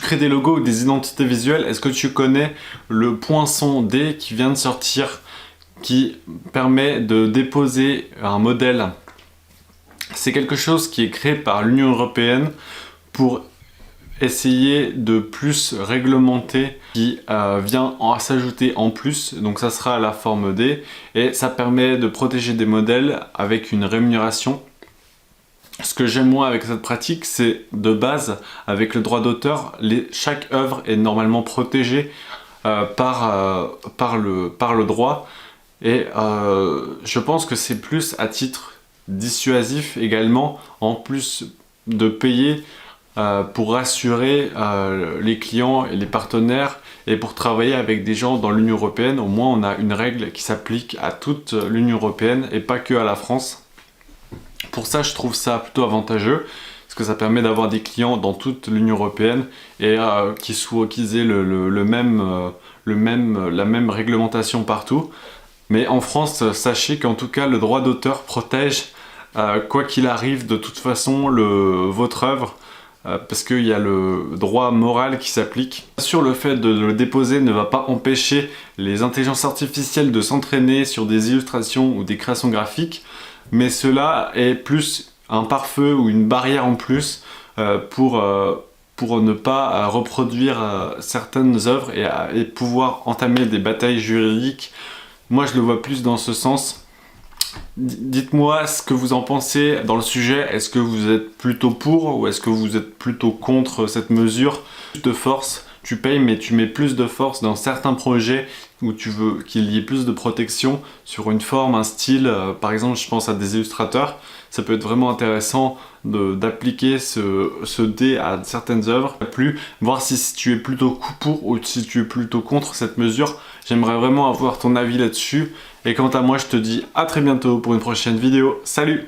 crées des logos ou des identités visuelles, est-ce que tu connais le poinçon D qui vient de sortir, qui permet de déposer un modèle? C'est quelque chose qui est créé par l'Union européenne pour essayer de plus réglementer, qui vient s'ajouter en plus, donc ça sera la forme D, et ça permet de protéger des modèles avec une rémunération. Ce que j'aime moi avec cette pratique, c'est de base, avec le droit d'auteur, chaque œuvre est normalement protégée par le droit, et je pense que c'est plus à titre dissuasif également, en plus de payer pour rassurer les clients et les partenaires, et pour travailler avec des gens dans l'Union européenne. Au moins on a une règle qui s'applique à toute l'Union européenne et pas que à la France. Pour ça je trouve ça plutôt avantageux, parce que ça permet d'avoir des clients dans toute l'Union européenne et qu'ils aient la même réglementation partout. Mais en France, sachez qu'en tout cas le droit d'auteur protège quoi qu'il arrive de toute façon votre œuvre, parce qu'il y a le droit moral qui s'applique. Bien sûr, le fait de le déposer ne va pas empêcher les intelligences artificielles de s'entraîner sur des illustrations ou des créations graphiques, mais cela est plus un pare-feu ou une barrière en plus pour ne pas reproduire certaines œuvres et pouvoir entamer des batailles juridiques. Moi je le vois plus dans ce sens. Dites-moi ce que vous en pensez dans le sujet. Est-ce que vous êtes plutôt pour ou est-ce que vous êtes plutôt contre cette mesure de force? Tu payes mais tu mets plus de force dans certains projets où tu veux qu'il y ait plus de protection sur une forme, un style. Par exemple, je pense à des illustrateurs. Ça peut être vraiment intéressant d'appliquer ce dé à certaines œuvres. Voir si tu es plutôt pour ou si tu es plutôt contre cette mesure. J'aimerais vraiment avoir ton avis là-dessus. Et quant à moi, je te dis à très bientôt pour une prochaine vidéo. Salut!